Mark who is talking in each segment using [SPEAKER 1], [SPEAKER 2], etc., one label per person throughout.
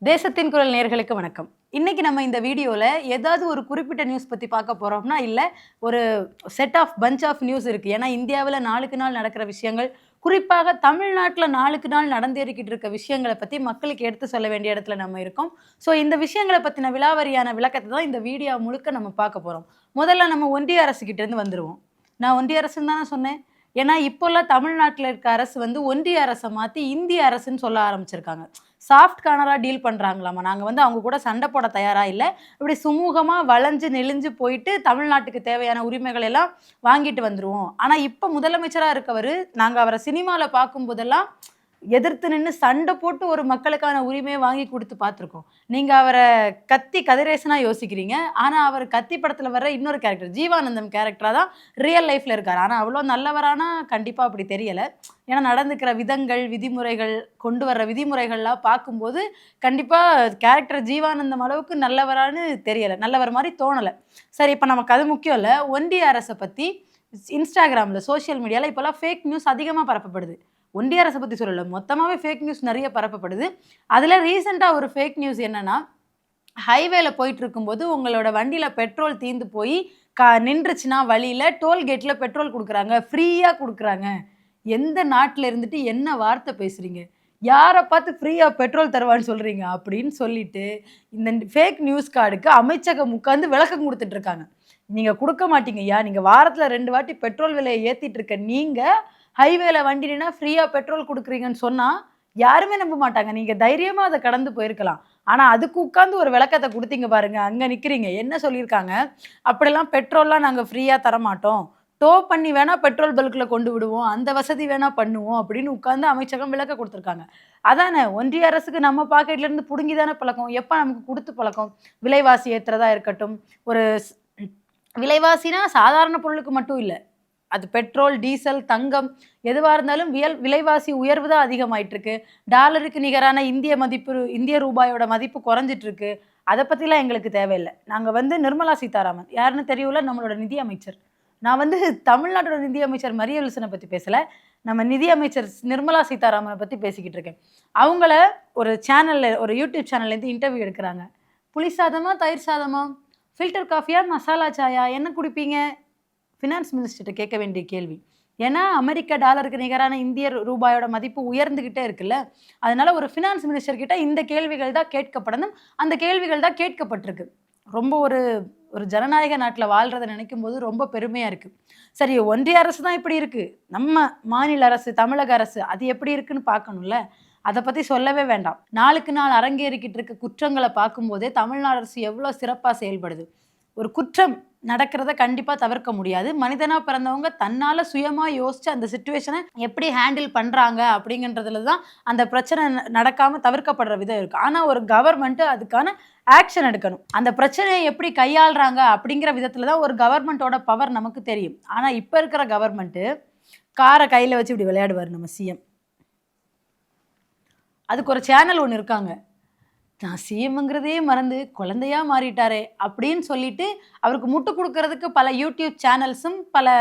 [SPEAKER 1] தேசத்தின் குரல் நேயர்களுக்கு வணக்கம். இன்னைக்கு நம்ம இந்த வீடியோல ஏதாவது ஒரு குறிப்பிட்ட நியூஸ் பத்தி பார்க்க போறோம்னா, இல்ல ஒரு set of punch of news இருக்கு. ஏன்னா இந்தியாவுல நாளுக்கு நாள் நடக்கிற விஷயங்கள், குறிப்பாக தமிழ்நாட்டுல நாளுக்கு நாள் நடந்தேறிக்கிட்டு இருக்க விஷயங்கள பத்தி மக்களுக்கு எடுத்து சொல்ல வேண்டிய இடத்துல நம்ம இருக்கோம். ஸோ இந்த விஷயங்கள பத்தின விலாவாரியான விளக்கத்த தான் இந்த வீடியோ முழுக்க நம்ம பார்க்க போறோம். முதல்ல நம்ம ஒன்றிய அரசு கிட்ட இருந்து வந்துருவோம். நான் ஒன்றிய அரசுன்னு தானே சொன்னேன். ஏன்னா இப்போலாம் தமிழ்நாட்டுல இருக்க அரசு வந்து ஒன்றிய அரச மாத்தி இந்திய அரசுன்னு சொல்ல ஆரம்பிச்சிருக்காங்க. Soft கார்னரா deal பண்றாங்களாமா. நாங்க வந்து அவங்க கூட சண்டை போட தயாரா இல்ல. இப்படி சுமூகமா வளைஞ்சு நெளிஞ்சு போயிட்டு தமிழ்நாட்டுக்கு தேவையான உரிமைகள் எல்லாம் வாங்கிட்டு வந்துருவோம். ஆனா இப்ப முதலமைச்சரா இருக்கவரு, நாங்க அவர சினிமால பார்க்கும்போதெல்லாம் எதிர்த்து நின்னு சண்டை போட்டு ஒரு மக்களுக்கான உரிமைய வாங்கி குடுத்து பார்த்துருக்கோம். நீங்க அவர கத்தி கதிரேசனா யோசிக்கிறீங்க. ஆனா அவர் கத்தி படத்துல வர்ற இன்னொரு கேரக்டர் ஜீவானந்தம் கேரக்டரா தான் ரியல் லைஃப்ல இருக்காரு. ஆனா அவ்ளோ நல்லவரானா கண்டிப்பா அப்படி தெரியல. ஏன்னா நடந்துக்கிற விதங்கள், விதிமுறைகள், கொண்டு வர்ற விதிமுறைகள்லாம் பார்க்கும்போது, கண்டிப்பா கேரக்டர் ஜீவானந்தம் அளவுக்கு நல்லவரான்னு தெரியல. நல்லவர் மாரி தோணல. சரி, இப்ப நமக்கு அது முக்கியம் இல்ல. ஒன்றிய அரச பத்தி Instagramல, சோசியல் மீடியால இப்பலாம் ஃபேக் நியூஸ் அதிகமா பரப்பப்படுது. ஒன்றிய அரச பத்தி சொல்லல. மொத்தமாவே ஃபேக் நியூஸ் நெறைய பரப்பப்படுது. அதுல ரீசென்ட்டா ஒரு ஃபேக் நியூஸ் என்னன்னா, ஹைவேல போயிட்டுருக்கும்போது உங்களோட வண்டியில பெட்ரோல் தீர்ந்து போய் நின்றுச்சுன்னா வழியில டோல்கேட்ல பெட்ரோல் குடுக்குறாங்க. ஃப்ரீயா குடுக்குறாங்க. எந்த நாட்டுல இருந்துட்டு என்ன வார்த்தை பேசுறீங்க? யார பார்த்து ஃப்ரீயா பெட்ரோல் தருவான்னு சொல்றீங்க? அப்படின்னு சொல்லிட்டு, இந்த ஃபேக் நியூஸ் கார்டுக்கு அமைச்சகம் உட்கார்ந்து விளக்கம் குடுத்துட்டு இருக்காங்க. நீங்க குடுக்க மாட்டீங்கய்யா. நீங்க வாரத்துல 2 வாட்டி பெட்ரோல் விலைய ஏத்திட்டு இருக்க நீங்க, ஹைவேல வண்டி நின்னா ஃப்ரீயா பெட்ரோல் குடுக்குறீங்கன்னு சொன்னா, யாருமே நம்ப மாட்டாங்க. நீங்க தைரியமா அத கடந்து போயிருக்கலாம். ஆனா, அதுக்கு உட்கார்ந்து ஒரு விளக்கத்த குடுத்தீங்க பாருங்க. அங்க நிக்கிறீங்க. என்ன சொல்லியிருக்காங்க? அப்படிலாம் பெட்ரோல்லாம் நாங்க ஃப்ரீயா தரமாட்டோம். டோ பண்ணி வேணா பெட்ரோல் பல்க்ல கொண்டு விடுவோம். அந்த வசதி வேணா பண்ணுவோம் அப்படின்னு உட்கார்ந்து அமைச்சகம் விளக்கம் குடுத்துருக்காங்க. அதானே ஒன்றிய அரசுக்கு நம்ம பாக்கெட்ல இருந்து புடுங்கி தானே பழக்கம். எப்ப நமக்கு குடுத்து பழக்கம்? விலைவாசி ஏத்துறதா இருக்கட்டும். ஒரு விலைவாசினா சாதாரண பொருளுக்கு மட்டும் இல்ல. அது பெட்ரோல், டீசல், தங்கம் எதுவா இருந்தாலும் விலைவாசி உயர்வு தான் அதிகமாயிட்டு இருக்கு. டாலருக்கு நிகரான இந்திய ரூபாயோட மதிப்பு குறைஞ்சிட்டு இருக்கு. அத பத்திலாம் எங்களுக்கு தேவையில்ல. நாங்க வந்து நிர்மலா சீதாராமன் யாருன்னு தெரியும்ல, நம்மளோட நிதி அமைச்சர். நான் வந்து தமிழ்நாட்டோட நிதி அமைச்சர் மரியவில்சன பத்தி பேசல. நம்ம நிதி அமைச்சர் நிர்மலா சீதாராமன பத்தி பேசிக்கிட்டு இருக்கேன். அவங்கள ஒரு சேனல்ல ஒரு யூடியூப் சேனல்லேருந்து இன்டர்வியூ எடுக்குறாங்க. புளி சாதமா? தயிர் சாதமா? ஃபில்டர் காஃபியா? மசாலா சாயா? என்ன குடிப்பீங்க? ஃபினான்ஸ் மினிஸ்டர்ட்ட கேட்க வேண்டிய கேள்வி. ஏன்னா, அமெரிக்க டாலருக்கு நிகரான இந்திய ரூபாயோட மதிப்பு உயர்ந்துகிட்டே இருக்குல்ல. அதனால ஒரு ஃபினான்ஸ் மினிஸ்டர் கிட்ட இந்த கேள்விகள் தான் கேட்கப்படணும். அந்த கேள்விகள் தான் கேட்கப்பட்டிருக்கு. ரொம்ப ஒரு ஒரு ஜனநாயக நாட்டுல வாழ்றத நினைக்கும்போது ரொம்ப பெருமையா இருக்கு. சரி, ஒன்றிய அரசு தான் இப்படி இருக்கு. நம்ம மாநில அரசு, தமிழக அரசு அது எப்படி இருக்குன்னு பார்க்கணும்ல. அத பத்தி சொல்லவே வேண்டாம். நாளுக்கு நாள் அரங்கேறிக்கிட்டு இருக்க குற்றங்கள பார்க்கும்போதே தமிழ்நாடு அரசு எவ்வளோ சிறப்பா செயல்படுது. ஒரு குற்றம் நடக்கிறத கண்டிப்பா தவிர்க்க முடியாது. மனிதனா பிறந்தவங்க தன்னால சுயமா யோசிச்சு அந்த சிச்சுவேஷன எப்படி ஹேண்டில் பண்றாங்க அப்படிங்கன்றதுல தான் அந்த பிரச்சனை நடக்காம தவிர்க்கப்படுற விதம் இருக்கு. ஆனா ஒரு கவர்மெண்ட் அதுக்கான ஆக்ஷன் எடுக்கணும். அந்த பிரச்சனைய எப்படி கையாள்றாங்க அப்படிங்கிற விதத்துல தான் ஒரு கவர்மெண்ட்டோட பவர் நமக்கு தெரியும். ஆனா இப்ப இருக்கிற கவர்மெண்ட் கார கையில வச்சு இப்படி விளையாடுவாரு நம்ம சிஎம். அதுக்கு ஒரு சேனல் ஒண்ணு இருக்காங்க. நான் சிஎம்ங்கிறதே மறந்து குழந்தையா மாறிட்டாரே அப்படின்னு சொல்லிட்டு அவருக்கு முட்டு கொடுக்கறதுக்கு பல யூடியூப் சேனல்ஸும் பல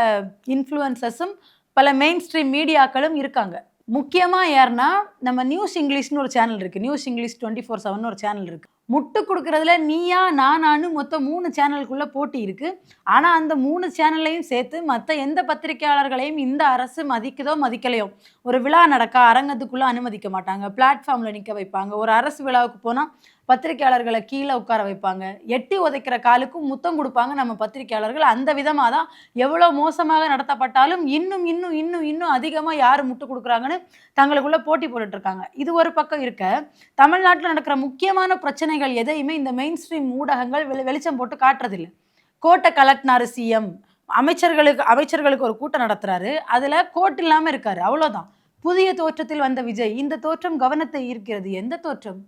[SPEAKER 1] இன்ஃப்ளூயன்சஸும் பல மெயின் ஸ்ட்ரீம் மீடியாக்களும் இருக்காங்க. முக்கியமா யாருன்னா நம்ம நியூஸ் இங்கிலீஷ்னு ஒரு சேனல் இருக்கு. நியூஸ் இங்கிலீஷ் 24/7 ஒரு சேனல் இருக்கு. முட்டு கொடுக்கறதுல நீயா நானான்னு மொத்தம் 3 சேனலுக்குள்ள போட்டி இருக்கு. ஆனா அந்த 3 சேனல்லையும் சேர்த்து மத்த எந்த பத்திரிகையாளர்களையும் இந்த அரசு மதிக்குதோ மதிக்கலையோ, ஒரு விழா நடக்க அரங்கத்துக்குள்ள அனுமதிக்க மாட்டாங்க. பிளாட்ஃபார்ம்ல நிக்க வைப்பாங்க. ஒரு அரசு விழாவுக்கு போனா பத்திரிக்கையாளர்கள கீழ உட்கார வைப்பாங்க. எட்டி உதைக்கிற காலுக்கும் முத்தம் குடுப்பாங்க நம்ம பத்திரிக்கையாளர்கள். அந்த விதமா தான் எவ்வளோ மோசமாக நடத்தப்பட்டாலும் இன்னும் இன்னும் இன்னும் இன்னும் அதிகமா யாரு முட்டு குடுக்குறாங்கன்னு தங்களுக்குள்ள போட்டி போட்டுட்டு இருக்காங்க. இது ஒரு பக்கம் இருக்க, தமிழ்நாட்டுல நடக்கிற முக்கியமான பிரச்சனைகள் எதையுமே இந்த மெயின் ஸ்ட்ரீம் ஊடகங்கள் வெளிச்சம் போட்டு காட்டுறதில்ல. கோட்ட கலட்டினாரு சிஎம். அமைச்சர்களுக்கு ஒரு கூட்டம் நடத்துறாரு. அதுல கோட் இல்லாம இருக்காரு. அவ்வளோதான். புதிய தோற்றத்தில் வந்த விஜய். இந்த தோற்றம் கவனத்தை ஈர்க்கிறது. எந்த தோற்றம்?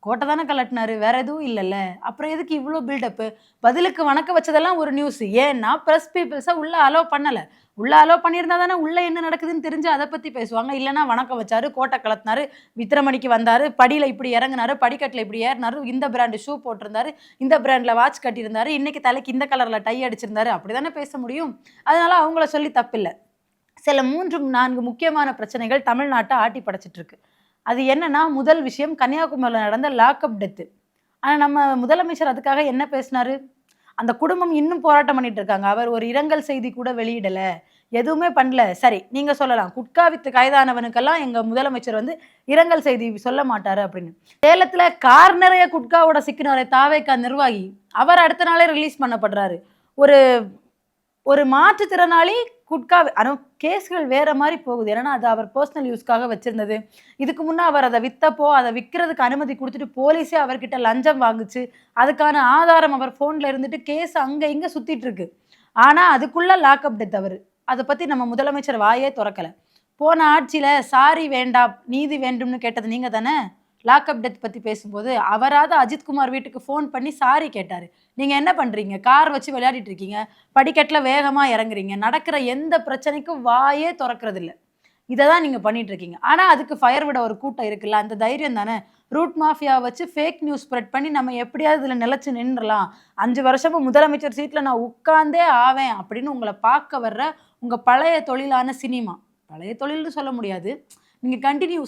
[SPEAKER 1] கோட்ட தானே கலட்டினாரு. வேற எதுவும் இல்லல்ல. அப்புறம் எதுக்கு இவ்ளோ பில்டப்பு? பதிலுக்கு வணக்க வச்சதெல்லாம் ஒரு நியூஸ். ஏன்னா பிரஸ் பீப்பிள்ஸ உள்ள அலோ பண்ணல. உள்ள அலோ பண்ணியிருந்தா தானே உள்ள என்ன நடக்குதுன்னு தெரிஞ்சு அத பத்தி பேசுவாங்க. இல்லன்னா வணக்கம் வச்சாரு, கோட்ட கலத்துனாரு, வித்திரமணிக்கு வந்தாரு, படியில இப்படி இறங்குனாரு, படிக்கட்டுல இப்படி ஏறுனாரு, இந்த பிராண்ட் ஷூ போட்டிருந்தாரு, இந்த பிராண்ட்ல வாட்ச் கட்டியிருந்தாரு, இன்னைக்கு தலைக்கு இந்த கலர்ல டை அடிச்சிருந்தாரு. அப்படிதானே பேச முடியும். அதனால அவங்கள சொல்லி தப்பில்ல. சில 3, 4 முக்கியமான பிரச்சனைகள் தமிழ்நாட்ட ஆட்டி படைச்சிட்டு இருக்கு. அது என்னன்னா, முதல் விஷயம் கன்னியாகுமரியில நடந்த லாக்அப் டெத்து. ஆனா நம்ம முதலமைச்சர் அதுக்காக என்ன பேசினாரு? அந்த குடும்பம் இன்னும் போராட்டம் பண்ணிட்டு இருக்காங்க. அவர் ஒரு இரங்கல் செய்தி கூட வெளியிடல. எதுவுமே பண்ணல. சரி, நீங்க சொல்லலாம். குட்கா வித்து கைதானவனுக்கெல்லாம் எங்க முதலமைச்சர் வந்து இரங்கல் செய்தி சொல்ல மாட்டாரு அப்படின்னு. சேலத்துல கார் நிறைய குட்காவோட சிக்கினாரே தாவேகா நிர்வாகி, அவர் அடுத்த நாளே ரிலீஸ் பண்ணப்படுறாரு. ஒரு ஒரு மாற்றுத்திறனாளி குட்கா ஆனா கேஸ்கள் வேற மாரி போகுது. ஏன்னா, அது அவர் பெர்சனல் யூஸ்க்காக வச்சிருந்தது. இதுக்கு முன்ன அவர் அத வித்தப்போ, அத விக்கிறதுக்கு அனுமதி குடுத்துட்டு போலீஸே அவர்கிட்ட லஞ்சம் வாங்குச்சு. அதுக்கான ஆதாரம் அவர் ஃபோன்ல இருந்துட்டு கேஸ் அங்க இங்க சுத்திட்டு இருக்கு. ஆனா, அதுக்குள்ள லாக்அப் டெத் அவரு. அத பத்தி நம்ம முதலமைச்சர் வாயே தொறக்கல. போன ஆட்சியில சாரி வேண்டாம், நீதி வேண்டும்னு கேட்டது நீங்க தானே? லாக்அப் டெத் பத்தி பேசும்போது, அவராவது அஜித்குமார் வீட்டுக்கு ஃபோன் பண்ணி சாரி கேட்டாரு. நீங்க என்ன பண்றீங்க? கார் வச்சு விளையாடிட்டு இருக்கீங்க. படிக்கட்டுல வேகமா இறங்குறீங்க. நடக்கிற எந்த பிரச்சனைக்கும் வாயே தொறக்கறதில்ல. இத தான் நீங்க பண்ணிட்டு இருக்கீங்க. ஆனா, அதுக்கு ஃபயர் விட ஒரு கூட்டம் இருக்குல்ல. அந்த தைரியம் தானே. ரூட் மாஃபியா வச்சு ஃபேக் நியூஸ் ஸ்ப்ரெட் பண்ணி நம்ம எப்படியாவது இதுல நிலைச்சு நின்றலாம். 5 வருஷமும் முதலமைச்சர் சீட்ல நான் உட்கார்ந்தே ஆவேன் அப்படின்னு உங்கள பார்க்க வர்ற உங்க பழைய தொழிலான சினிமா. பழைய தொழில்னு சொல்ல முடியாது. நீங்க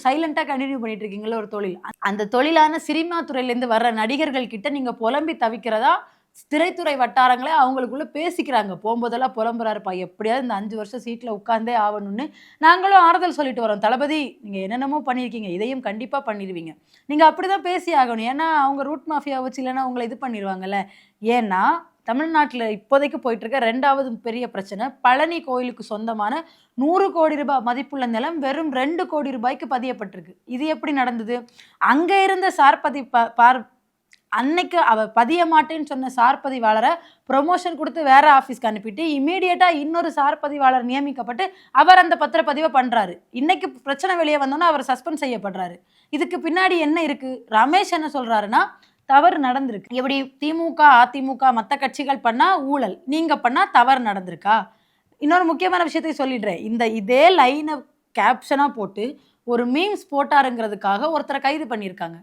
[SPEAKER 1] சைலன்ட்டா கன்டின்யூ பண்ணிட்டு இருக்கீங்கல்ல ஒரு தொழில். அந்த தொழிலான சினிமா துறையிலேருந்து வர்ற நடிகர்கள் கிட்ட நீங்க புலம்பி தவிக்கிறதா திரைத்துறை வட்டாரங்களே அவங்களுக்குள்ள பேசிக்கிறாங்க. போம்போதெல்லாம் புலம்புறாருப்பா, எப்படியாவது இந்த 5 வருஷம் சீட்ல உட்கார்ந்தே ஆவணும்னு. நாங்களும் ஆறுதல் சொல்லிட்டு வரோம். தளபதி நீங்க என்னென்னமோ பண்ணியிருக்கீங்க. இதையும் கண்டிப்பா பண்ணிருவீங்க. நீங்க அப்படிதான் பேசி ஆகணும். ஏன்னா, அவங்க ரூட் மாஃபியா வச்சு இல்லன்னா உங்கள இது பண்ணிருவாங்கல்ல. ஏன்னா, தமிழ்நாட்டுல இப்போதைக்கு போயிட்டு இருக்க 2வது பெரிய பிரச்சனை, பழனி கோயிலுக்கு சொந்தமான ரூ. 100,00,00,000 மதிப்புள்ள நிலம் வெறும் ரூ. 2,00,00,000க்கு பதியப்பட்டிருக்கு. இது எப்படி நடந்தது? அங்க இருந்த சார் பதி ப பார் அன்னைக்கு அவ பதிய மாட்டேன்னு சொன்ன சார் பதிவாளர புரமோஷன் குடுத்து வேற ஆஃபீஸ்க்கு அனுப்பிட்டு, இம்மீடியட்டா இன்னொரு சார் பதிவாளர் நியமிக்கப்பட்டு, அவர் அந்த பத்திரப்பதிவ பண்றாரு. இன்னைக்கு பிரச்சனை வெளிய வந்தோனே அவர் சஸ்பெண்ட் செய்யப்படுறாரு. இதுக்கு பின்னாடி என்ன இருக்கு? ரமேஷ் என்ன சொல்றாருன்னா, தவறு நடந்திருக்கு. எப்படி திமுக, அதிமுக மத்த கட்சிகள் பண்ணா ஊழல். நீங்க பண்ணா தவறு நடந்திருக்கா? இன்னொரு முக்கியமான விஷயத்தை சொல்லிடுறேன். இதே லைன கேப்ஷனா போட்டு ஒரு மீம்ஸ் போட்டாருங்கிறதுக்காக ஒருத்தர கைது பண்ணியிருக்காங்க.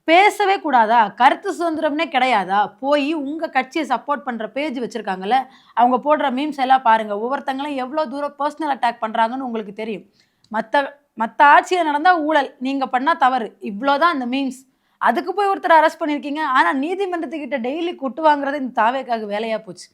[SPEAKER 1] பேசவே கூடாதா? கருத்து சுதந்திரம்னே கிடையாதா? போயி உங்க கட்சிய சப்போர்ட் பண்ற பேஜ் வச்சிருக்காங்கல்ல, அவங்க போடுற மீம்ஸ் எல்லாம் பாருங்க. ஒவ்வொருத்தங்களும் எவ்ளோ தூரம் பெர்சனல் அட்டாக் பண்றாங்கன்னு உங்களுக்கு தெரியும். மத்த மத்த ஆட்சியில நடந்தா ஊழல், நீங்க பண்ணா தவறு. இவ்ளோ தான் அந்த மீம்ஸ். அதுக்கு போய் ஒருத்தர அரெஸ்ட் பண்ணியிருக்கீங்க. ஆனா நீதிமன்றத்துக்கிட்ட டெய்லி கொட்டு வாங்குறது இந்த தாவேக்காக்கு வேலையா போச்சு.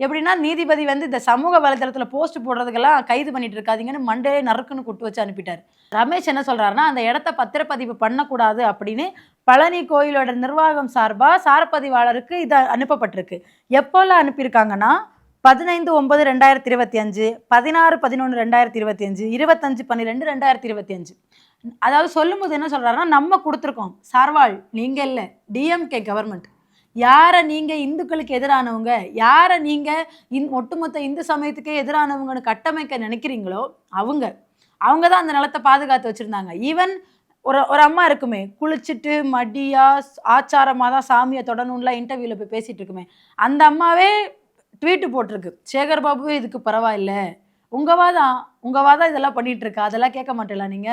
[SPEAKER 1] எப்படின்னா, நீதிபதி வந்து இந்த சமூக வலைதளத்தில போஸ்ட் போடுறதுக்கெல்லாம் கைது பண்ணிட்டு இருக்காதீங்கன்னு மண்டையிலே நறுக்குன்னு கொட்டு வச்சு அனுப்பிட்டாரு. ரமேஷ் என்ன சொல்றாருன்னா, அந்த இடத்த பத்திரப்பதிவு பண்ணக்கூடாது அப்படின்னு பழனி கோயிலோட நிர்வாகம் சார்பா சார்பதிவாளருக்கு இது அனுப்பப்பட்டிருக்கு. எப்போலாம் அனுப்பியிருக்காங்கன்னா, 15/9/2025, 16/11/2025, 25/12/2025. அதாவது சொல்லும்போது என்ன சொல்றாருன்னா, நம்ம குடுத்துருக்கோம். சார்வாள் நீங்க இல்ல. DMK government. யார நீங்க இந்துக்களுக்கு எதிரானவங்க, யார நீங்க ஒட்டுமொத்த இந்து சமயத்துக்கே எதிரானவங்கன்னு கட்டமைக்க நினைக்கிறீங்களோ, அவங்க. அவங்க தான் அந்த நிலத்த பாதுகாத்து வச்சிருந்தாங்க. ஈவன் ஒரு ஒரு அம்மா இருக்குமே, குளிச்சுட்டு மடியா, ஆச்சாரமா தான் சாமிய தொடணும்லாம் இன்டர்வியூல போய் பேசிட்டு இருக்குமே, அந்த அம்மாவே ட்வீட் போட்டிருக்கு. சேகர் பாபுவே இதுக்கு பரவாயில்ல. உங்க வாதம் இதெல்லாம் பண்ணிட்டு இருக்கா? அதெல்லாம் கேட்க மாட்டீங்களா நீங்க?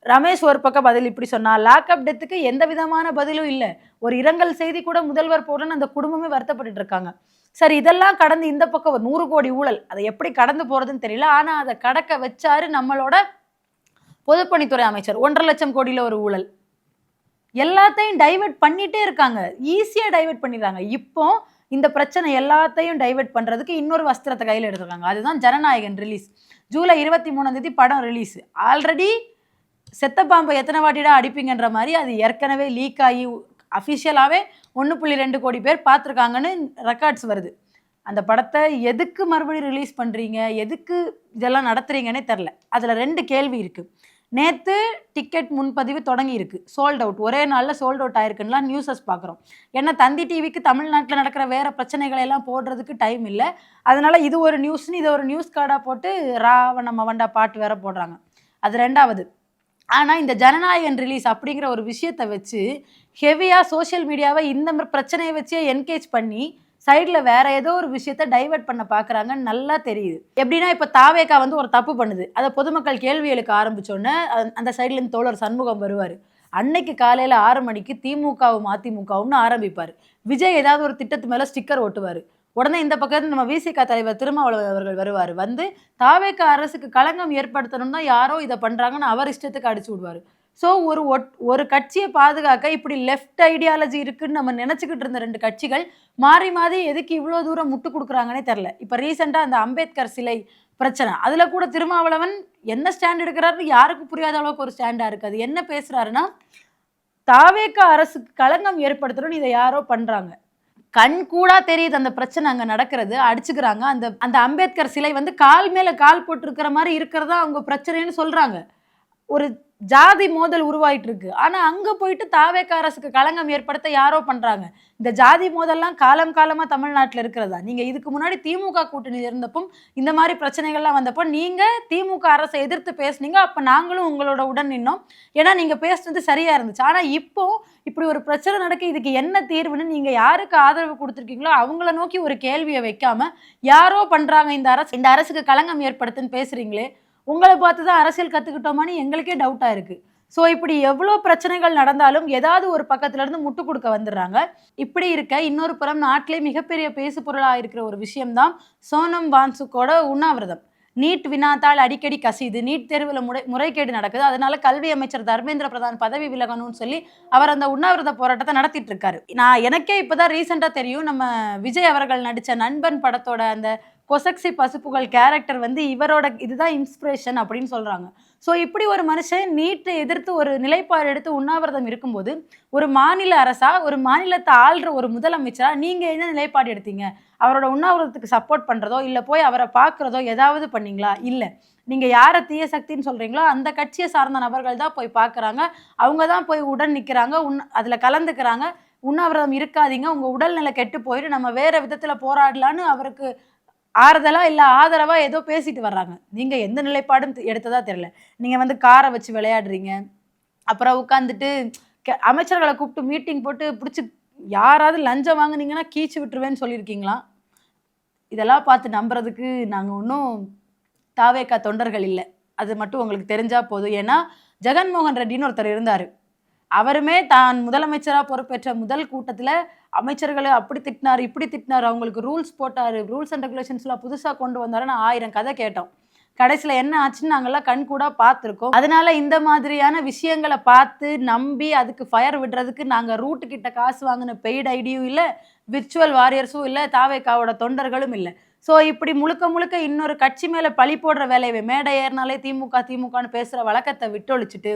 [SPEAKER 1] ரமேஷ் ஒரு பக்கம் பதில் இப்படி சொன்னா, லாக்அப் டெத்துக்கு எந்த விதமான பதிலும் இல்ல. ஒரு இரங்கல் செய்தி கூட முதல்வர் போடலன்னு அந்த குடும்பமே வருத்தப்பட்டுட்டு இருக்காங்க. சரி, இதெல்லாம் கடந்து இந்த பக்கம் ஒரு 100 கோடி ஊழல். அத எப்படி கடந்து போறதுன்னு தெரியல. ஆனா அத கடக்க வச்சாரு நம்மளோட பொதுப்பணித்துறை அமைச்சர். 1,50,000 கோடியில ஒரு ஊழல். எல்லாத்தையும் டைவர்ட் பண்ணிட்டே இருக்காங்க. ஈஸியா டைவர்ட் பண்ணிடுறாங்க. இப்போ இந்த பிரச்சனை எல்லாத்தையும் டைவர்ட் பண்றதுக்கு இன்னொரு வஸ்திரத்த கையில எடுத்துருக்காங்க. அதுதான் ஜனநாயகன் ரிலீஸ். ஜூலை 23ஆம் தேதி படம் ரிலீஸ். ஆல்ரெடி செத்த பாம்பை எத்தனை வாட்டிடா அடிப்பீங்கன்ற மாரி அது ஏற்கனவே லீக் ஆகி அஃபிஷியலாவே 1.2 கோடி பேர் பார்த்துருக்காங்கன்னு ரெக்கார்ட்ஸ் வருது. அந்த படத்த எதுக்கு மறுபடியும் ரிலீஸ் பண்றீங்க? எதுக்கு இதெல்லாம் நடத்துறீங்கன்னே தெரியல. அதுல 2 கேள்வி இருக்கு. நேத்து டிக்கெட் முன்பதிவு தொடங்கி இருக்கு. Sold out. ஒரே நாள்ல சோல்ட் அவுட் ஆயிருக்குன்னுலாம் நியூஸஸ் பார்க்குறோம். ஏன்னா தந்தி டிவிக்கு தமிழ்நாட்டுல நடக்கிற வேற பிரச்சனைகளை எல்லாம் போடுறதுக்கு டைம் இல்ல. அதனால இது ஒரு நியூஸ்ன்னு இத ஒரு நியூஸ் கார்டா போட்டு ராவண மவண்டா பாட்டு வேற போடுறாங்க. அது 2வது. ஆனா இந்த ஜனநாயகன் ரிலீஸ் அப்படிங்கிற ஒரு விஷயத்த வச்சு ஹெவியா சோசியல் மீடியாவை இந்த பிரச்சனையை வச்சே என்கேஜ் பண்ணி சைட்ல வேற ஏதோ ஒரு விஷயத்த டைவர்ட் பண்ண பாக்குறாங்கன்னு நல்லா தெரியுது. எப்படின்னா இப்ப தாவேகா வந்து ஒரு தப்பு பண்ணுது. அதை பொதுமக்கள் கேள்வி எழுக்க ஆரம்பிச்சோன்னே அந்த சைட்ல இருந்து தோழர் சண்முகம் வருவாரு. அன்னைக்கு காலையில 6 மணிக்கு திமுகவும் அதிமுகவும்னு ஆரம்பிப்பாரு. விஜய் ஏதாவது ஒரு திட்டத்து மேல ஸ்டிக்கர் ஒட்டுவாரு. உடனே இந்த பக்கத்துல நம்ம விசிக தலைவர் திருமாவளவன் அவர்கள் வருவாரு. வந்து தாவேகா அரசுக்கு களங்கம் ஏற்படுத்தணும்னா யாரோ இதை பண்றாங்கன்னு அவர் இஷ்டத்துக்கு அடிச்சு விடுவாரு. ஸோ ஒரு கட்சியை பாதுகாக்க இப்படி லெஃப்ட் ஐடியாலஜி இருக்குன்னு நம்ம நினச்சிக்கிட்டு இருந்த 2 கட்சிகள் மாறி மாறி எதுக்கு இவ்வளோ தூரம் முட்டு கொடுக்குறாங்கன்னே தெரில. இப்போ ரீசெண்டாக அந்த அம்பேத்கர் சிலை பிரச்சனை, அதில் கூட திருமாவளவன் என்ன ஸ்டாண்ட் எடுக்கிறாருன்னு யாருக்கும் புரியாத அளவுக்கு ஒரு ஸ்டாண்டாக இருக்குது. அது என்ன பேசுகிறாருன்னா, தாவேக அரசுக்கு களங்கம் ஏற்படுத்தணும்னு இதை யாரோ பண்ணுறாங்க. கண் கூடா தெரியுது அந்த பிரச்சனை அங்கே நடக்கிறது, அடிச்சுக்கிறாங்க. அந்த அந்த அம்பேத்கர் சிலை வந்து கால் மேலே கால் போட்டிருக்கிற மாதிரி இருக்கிறதா அவங்க பிரச்சனைன்னு சொல்கிறாங்க. ஒரு ஜாதி மோதல் உருவாயிட்டு இருக்கு. ஆனா அங்க போயிட்டு தாவேக அரசுக்கு களங்கம் ஏற்படுத்த யாரோ பண்றாங்க. இந்த ஜாதி மோதல்லாம் காலம் காலமா தமிழ்நாட்டில் இருக்கிறதா? நீங்க இதுக்கு முன்னாடி திமுக கூட்டணி இருந்தப்போ இந்த மாதிரி பிரச்சனைகள்லாம் வந்தப்போ நீங்க திமுக அரசை எதிர்த்து பேசுனீங்க. அப்ப நாங்களும் உங்களோட உடன் நின்னோம். ஏன்னா நீங்க பேசுனது சரியா இருந்துச்சு. ஆனா இப்போ இப்படி ஒரு பிரச்சனை நடக்க இதுக்கு என்ன தீர்வுன்னு நீங்க யாருக்கு ஆதரவு கொடுத்துருக்கீங்களோ அவங்கள நோக்கி ஒரு கேள்வியை வைக்காம யாரோ பண்றாங்க இந்த அரசுக்கு களங்கம் ஏற்படுத்துன்னு பேசுறீங்களே, உங்களை பார்த்து தான் அரசியல் கற்றுக்கிட்டோமான்னு எங்களுக்கே டவுட்டாக இருக்குது. ஸோ இப்படி எவ்வளோ பிரச்சனைகள் நடந்தாலும் ஏதாவது ஒரு பக்கத்துலேருந்து முட்டு கொடுக்க வந்துடுறாங்க. இப்படி இருக்க இன்னொரு புறம் நாட்டிலே மிகப்பெரிய பேசு பொருளாக இருக்கிற ஒரு விஷயம்தான் சோனம் வான்சுக்கோட உண்ணாவிரதம். நீட் வினாத்தால் அடிக்கடி கசியுது, நீட் தேர்வில் முறைகேடு நடக்குது, அதனால கல்வி அமைச்சர் தர்மேந்திர பிரதான் பதவி விலகணும்னு சொல்லி அவர் அந்த உண்ணாவிரத போராட்டத்தை நடத்திட்டு இருக்காரு. எனக்கே இப்போதான் ரீசெண்டாக தெரியும், நம்ம விஜய் அவர்கள் நடித்த நண்பன் படத்தோட அந்த கொசக்சி பசுப்புகள் கேரக்டர் வந்து இவரோட இதுதான் இன்ஸ்பிரேஷன் அப்படின்னு சொல்கிறாங்க. ஸோ இப்படி ஒரு மனுஷன் நீட்டை எதிர்த்து ஒரு நிலைப்பாடு எடுத்து உண்ணாவிரதம் இருக்கும்போது ஒரு மாநில அரசா, ஒரு மாநிலத்தை ஆள்ற ஒரு முதலமைச்சரா நீங்கள் என்ன நிலைப்பாடு எடுத்தீங்க? அவரோட உண்ணாவிரதத்துக்கு சப்போர்ட் பண்ணுறதோ இல்லை போய் அவரை பார்க்குறதோ ஏதாவது பண்ணீங்களா? இல்லை. நீங்கள் யாரை தீய சக்தின்னு சொல்கிறீங்களோ அந்த கட்சியை சார்ந்த நபர்கள் தான் போய் பார்க்குறாங்க, அவங்க தான் போய் உடன் நிற்கிறாங்க, அதில் கலந்துக்கிறாங்க. உண்ணாவிரதம் இருக்காதீங்க, உங்கள் உடல்நிலை கெட்டு போயிட்டு நம்ம வேறு விதத்தில் போராடலான்னு அவருக்கு ஆறுதலா இல்லை ஆதரவா ஏதோ பேசிட்டு வர்றாங்க. நீங்க எந்த நிலைப்பாடும் எடுத்ததா தெரியல. நீங்க வந்து காரை வச்சு விளையாடுறீங்க, அப்புறம் உட்காந்துட்டு அமைச்சர்களை கூப்பிட்டு மீட்டிங் போட்டு பிடிச்சி யாராவது லஞ்சம் வாங்குனீங்கன்னா கீச்சு விட்டுருவேன்னு சொல்லியிருக்கீங்களா? இதெல்லாம் பார்த்து நம்புறதுக்கு நாங்கள் ஒன்றும் தாவேகா தொண்டர்கள் இல்லை. அது மட்டும் உங்களுக்கு தெரிஞ்சா போதும். ஏன்னா ஜெகன்மோகன் ரெட்டின்னு ஒருத்தர் இருந்தார். அவருமே தான் முதலமைச்சராக பொறுப்பேற்ற முதல் கூட்டத்தில் அமைச்சர்களை அப்படி திட்டினார், இப்படி திட்டினார், அவங்களுக்கு ரூல்ஸ் போட்டார், ரூல்ஸ் அண்ட் ரெகுலேஷன்ஸ்லாம் புதுசாக கொண்டு வந்தாருன்னு 1000 கதை கேட்டோம். கடைசியில் என்ன ஆச்சுன்னு நாங்கள்லாம் கண் கூட பார்த்துருக்கோம். அதனால இந்த மாதிரியான விஷயங்களை பார்த்து நம்பி அதுக்கு ஃபயர் விடுறதுக்கு நாங்கள் ரூட்டு கிட்ட காசு வாங்கின பெய்டு ஐடியும் இல்லை, விர்ச்சுவல் வாரியர்ஸும் இல்லை, தாவேகாவோட தொண்டர்களும் இல்லை. ஸோ இப்படி முழுக்க முழுக்க இன்னொரு கட்சி மேலே பழி போடுற வேலையை மேடை ஏறினாலே திமுகன்னு பேசுகிற வழக்கத்தை விட்டொழிச்சிட்டு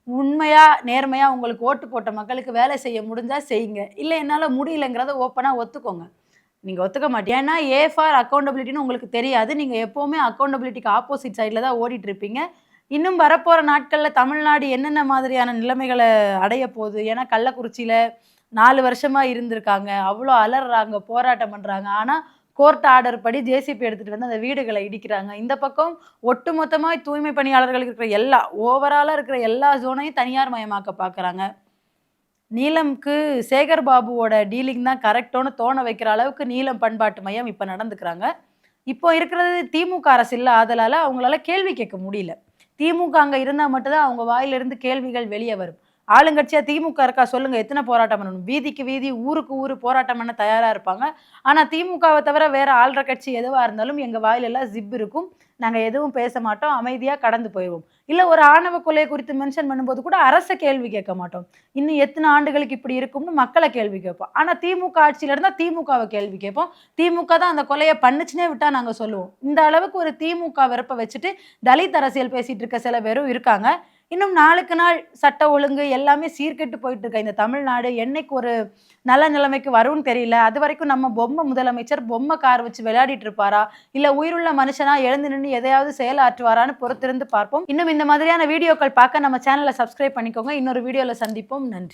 [SPEAKER 1] உண்மையாக நேர்மையாக உங்களுக்கு ஓட்டு போட்ட மக்களுக்கு வேலை செய்ய முடிஞ்சால் செய்யுங்க, இல்லை என்னால் முடியலைங்கிறத ஓப்பனாக ஒத்துக்கோங்க. நீங்கள் ஒத்துக்க மாட்டீங்க. ஏன்னா ஃபார் அக்கௌண்டபிலிட்டின்னு உங்களுக்கு தெரியாது. நீங்கள் எப்போவுமே அக்கௌண்டபிலிட்டிக்கு ஆப்போசிட் சைடில் தான் ஓடிட்டுருப்பீங்க. இன்னும் வரப்போகிற நாட்களில் தமிழ்நாடு என்னென்ன மாதிரியான நிலைமைகளை அடைய போகுது? ஏன்னா கள்ளக்குறிச்சியில் 4 வருஷமாக இருந்திருக்காங்க, அவ்வளோ அலறாங்க, போராட்டம் பண்ணுறாங்க. ஆனால் கோர்ட் ஆர்டர் படி ஜேசிபி எடுத்துகிட்டு வந்து அந்த வீடுகளை இடிக்கிறாங்க. இந்த பக்கம் ஒட்டு மொத்தமாக தூய்மை பணியாளர்களுக்கு இருக்கிற ஓவராலாக இருக்கிற எல்லா ஜோனையும் தனியார் மயமாக்க பார்க்குறாங்க. நீலம்க்கு சேகர் பாபுவோட டீலிங் தான் கரெக்டோன்னு தோண வைக்கிற அளவுக்கு நீலம் பண்பாட்டு மையம் இப்போ நடந்துக்கிறாங்க. இப்போ இருக்கிறது திமுக அரசு இல்லை, ஆதலால் அவங்களால கேள்வி கேட்க முடியல. திமுக அங்கே இருந்தால் மட்டும்தான் அவங்க வாயிலிருந்து கேள்விகள் வெளியே வரும். ஆளுங்கட்சியாக திமுக இருக்கா சொல்லுங்கள், எத்தனை போராட்டம் பண்ணணும்? வீதிக்கு வீதி, ஊருக்கு ஊர் போராட்டம் பண்ண தயாராக இருப்பாங்க. ஆனால் திமுகவை தவிர வேறு ஆள்ற கட்சி எதுவாக இருந்தாலும் எங்கள் வாயிலெல்லாம் ஜிப் இருக்கும், நாங்கள் எதுவும் பேச மாட்டோம், அமைதியாக கடந்து போயிடுவோம். இல்லை ஒரு ஆணவ கொலை குறித்து மென்ஷன் பண்ணும்போது கூட அரசை கேள்வி கேட்க மாட்டோம், இன்னும் எத்தனை ஆண்டுகளுக்கு இப்படி இருக்கும்னு மக்களை கேள்வி கேட்போம். ஆனால் திமுக ஆட்சியில் இருந்தால் திமுகவை கேள்வி கேட்போம். திமுக தான் அந்த கொலையை பண்ணுச்சுனே விட்டால் நாங்கள் சொல்லுவோம். இந்த அளவுக்கு ஒரு திமுக வெறுப்பை வச்சுட்டு தலித் அரசியல் பேசிகிட்டு இருக்க சில பேரும் இருக்காங்க. இன்னும் நாளுக்கு நாள் சட்ட ஒழுங்கு எல்லாமே சீர்கெட்டு போயிட்டு இருக்க இந்த தமிழ்நாடு என்னைக்கு ஒரு நல்ல நிலைமைக்கு வரும்னு தெரியல. அது வரைக்கும் நம்ம பொம்மை முதலமைச்சர் பொம்மை கார் வச்சு விளையாடிட்டு இருப்பாரா, இல்லை உயிருள்ள மனுஷனா எழுந்து நின்று எதையாவது செயலாற்றுவாரான்னு பொறுத்திருந்து பார்ப்போம். இன்னும் இந்த மாதிரியான வீடியோக்கள் பார்க்க நம்ம சேனலை சப்ஸ்கிரைப் பண்ணிக்கோங்க. இன்னொரு வீடியோவில் சந்திப்போம். நன்றி.